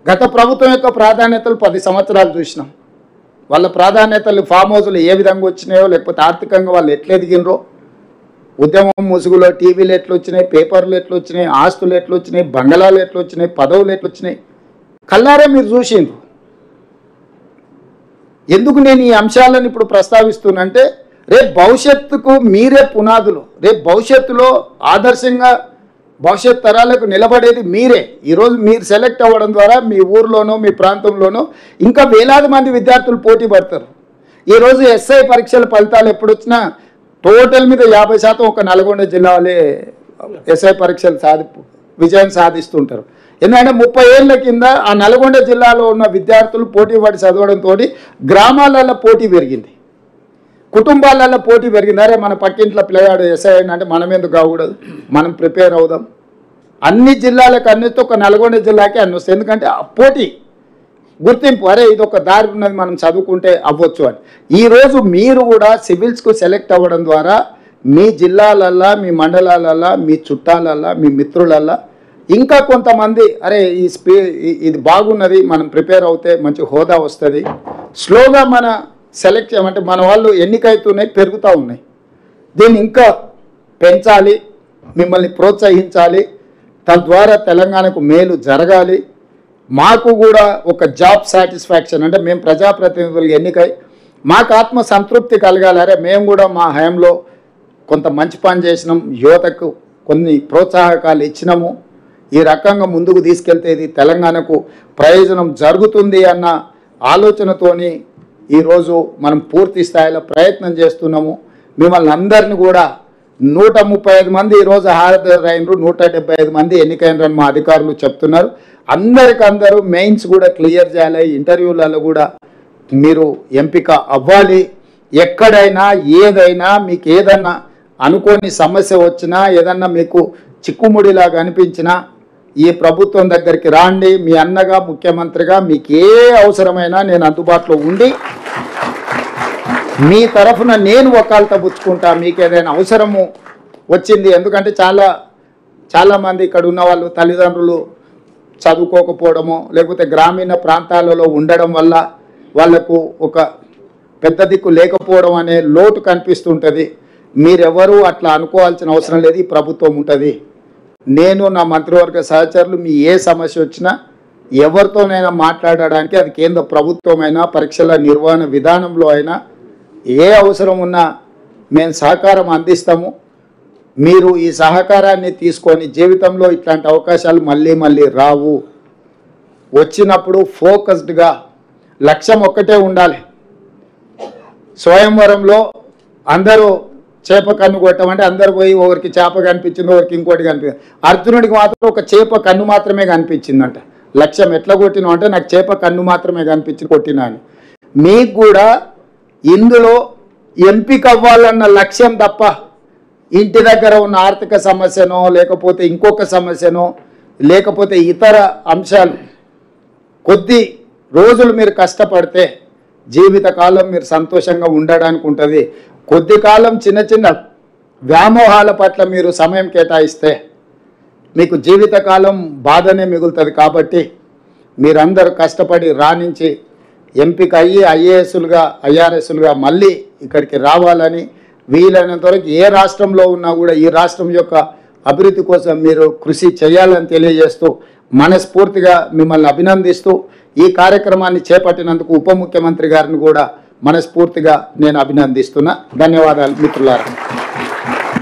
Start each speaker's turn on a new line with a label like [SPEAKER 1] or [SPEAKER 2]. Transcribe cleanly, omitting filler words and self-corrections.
[SPEAKER 1] గత ప్రభుత్వం యొక్క ప్రాధాన్యతలు 10 సంవత్సరాలు చూసినాం. వాళ్ళ ప్రాధాన్యతలు ఫామ్ హౌస్లు ఏ విధంగా వచ్చినాయో, లేకపోతే ఆర్థికంగా వాళ్ళు ఎట్లా ఎదిగినరో, ఉద్యమం ముసుగులో టీవీలు ఎట్లా వచ్చినాయి, పేపర్లు ఎట్లా వచ్చినాయి, ఆస్తులు ఎట్లా వచ్చినాయి, బంగళాలు ఎట్లా వచ్చినాయి, పదవులు ఎట్లా వచ్చినాయి, కల్లారే మీరు చూసిండ్రు. ఎందుకు నేను ఈ అంశాలను ఇప్పుడు ప్రస్తావిస్తున్నానంటే, రేపు భవిష్యత్తుకు మీరే పునాదులు. రేపు భవిష్యత్తులో ఆదర్శంగా భవిష్యత్ తరాలకు నిలబడేది మీరే. ఈరోజు మీరు సెలెక్ట్ అవ్వడం ద్వారా మీ ఊర్లోనో మీ ప్రాంతంలోనో ఇంకా వేలాది మంది విద్యార్థులు పోటీ పడతారు. ఈరోజు ఎస్ఐ పరీక్షల ఫలితాలు ఎప్పుడు వచ్చినా టోటల్ మీద 50% ఒక నల్గొండ జిల్లా వాళ్ళే ఎస్ఐ పరీక్షలు విజయం సాధిస్తుంటారు. ఎందుకంటే 30 ఏళ్ల కింద ఆ నల్గొండ జిల్లాలో ఉన్న విద్యార్థులు పోటీ పడి చదవడంతో గ్రామాలలో పోటీ పెరిగింది, కుటుంబాలలో పోటీ పెరిగింది. అరే మన పక్కింట్లో పిల్లగాడు ఎస్ఐ అంటే మనం ఎందుకు కాకూడదు, మనం ప్రిపేర్ అవుదాం. అన్ని జిల్లాలకు అన్నితో ఒక నల్గొండ జిల్లాకి అన్ని వస్తాయి. ఎందుకంటే ఆ పోటీ గుర్తింపు, అరే ఇది ఒక దారి ఉన్నది, మనం చదువుకుంటే అవ్వచ్చు అని. ఈరోజు మీరు కూడా సివిల్స్కు సెలెక్ట్ అవ్వడం ద్వారా మీ జిల్లాలల్లో, మీ మండలాలల్లో, మీ చుట్టాలల్లో, మీ మిత్రులల్లో ఇంకా కొంతమంది అరే ఇది బాగున్నది, మనం ప్రిపేర్ అవుతే మంచి హోదా వస్తుంది. స్లోగా మన సెలెక్ట్ చేయమంటే మన వాళ్ళు ఎన్నికవుతున్నాయి, పెరుగుతూ ఉన్నాయి. దీన్ని ఇంకా పెంచాలి, మిమ్మల్ని ప్రోత్సహించాలి. తద్వారా తెలంగాణకు మేలు జరగాలి. మాకు కూడా ఒక జాబ్ సాటిస్ఫాక్షన్, అంటే మేము ప్రజాప్రతినిధులు ఎన్నికై మాకు ఆత్మ సంతృప్తి కలగాలి. అరే మేము కూడా మా హయాంలో కొంత మంచి పని చేసినాం, యువతకు కొన్ని ప్రోత్సాహకాలు ఇచ్చినాము, ఈ రకంగా ముందుకు తీసుకెళ్తే ఇది తెలంగాణకు ప్రయోజనం జరుగుతుంది అన్న ఆలోచనతోని ఈరోజు మనం పూర్తి స్థాయిలో ప్రయత్నం చేస్తున్నాము. మిమ్మల్ని అందరినీ కూడా 135 మంది ఈరోజు హాజరైనరు, 175 మంది ఎన్నికైనరని మా అధికారులు చెప్తున్నారు. అందరికందరూ మెయిన్స్ కూడా క్లియర్ చేయాలి, ఇంటర్వ్యూలలో కూడా మీరు ఎంపిక అవ్వాలి. ఎక్కడైనా ఏదైనా మీకు ఏదన్నా అనుకోని సమస్య వచ్చినా, ఏదన్నా మీకు చిక్కుముడిలాగా అనిపించినా ఈ ప్రభుత్వం దగ్గరికి రాండి. మీ అన్నగా, ముఖ్యమంత్రిగా మీకు ఏ అవసరమైనా నేను అందుబాటులో ఉండి మీ తరఫున నేను వకాల్తా పుచ్చుకుంటా. మీకు ఏదైనా అవసరము వచ్చింది, ఎందుకంటే చాలామంది ఇక్కడ ఉన్న వాళ్ళు తల్లిదండ్రులు చదువుకోకపోవడము, లేకపోతే గ్రామీణ ప్రాంతాలలో ఉండడం వల్ల వాళ్లకు ఒక పెద్ద దిక్కు లేకపోవడం అనే లోటు కనిపిస్తుంటుంది. మీరెవరూ అట్లా అనుకోవాల్సిన అవసరం లేదు, ఈ ప్రభుత్వం ఉంటుంది. నేను నా మంత్రివర్గ సహచరులు మీ ఏ సమస్య వచ్చినా ఎవరితోనైనా మాట్లాడడానికి, అది కేంద్ర ప్రభుత్వమైనా, పరీక్షల నిర్వహణ విధానంలో అయినా ఏ అవసరం ఉన్నా మేము సహకారం అందిస్తాము. మీరు ఈ సహకారాన్ని తీసుకొని జీవితంలో ఇట్లాంటి అవకాశాలు మళ్ళీ మళ్ళీ రావు. వచ్చినప్పుడు ఫోకస్డ్గా లక్ష్యం ఒక్కటే ఉండాలి. స్వయంవరంలో అందరూ చేప కన్ను కొట్టమంటే అందరు పోయి ఒకరికి చేప కనిపించింది, ఒకరికి ఇంకోటి కనిపించింది. అర్జునుడికి మాత్రం ఒక చేప కన్ను మాత్రమే కనిపించిందంట. లక్ష్యం ఎట్లా కొట్టినా అంటే నాకు చేప కన్ను మాత్రమే కనిపించింది, కొట్టినా అని. మీకు కూడా ఇందులో ఎంపిక అవ్వాలన్న లక్ష్యం తప్ప ఇంటి దగ్గర ఉన్న ఆర్థిక సమస్యనో, లేకపోతే ఇంకొక సమస్యనో, లేకపోతే ఇతర అంశాలు, కొద్ది రోజులు మీరు కష్టపడితే జీవితకాలం మీరు సంతోషంగా ఉండడానికి ఉంటుంది. కొద్ది కాలం చిన్న చిన్న వ్యామోహాల పట్ల మీరు సమయం కేటాయిస్తే మీకు జీవితకాలం బాధనే మిగులుతుంది. కాబట్టి మీరందరూ కష్టపడి రాణించి ఎంపిక అయ్యి ఐఏఎస్లుగా, ఐఆర్ఎస్లుగా మళ్ళీ ఇక్కడికి రావాలని, వీలైనంత వరకు ఏ రాష్ట్రంలో ఉన్నా కూడా ఈ రాష్ట్రం యొక్క అభివృద్ధి కోసం మీరు కృషి చేయాలని తెలియజేస్తూ మనస్ఫూర్తిగా మిమ్మల్ని అభినందిస్తూ ఈ కార్యక్రమాన్ని చేపట్టినందుకు ఉప ముఖ్యమంత్రి గారిని కూడా మనస్ఫూర్తిగా నేను అభినందిస్తున్నా. ధన్యవాదాలు మిత్రులారా.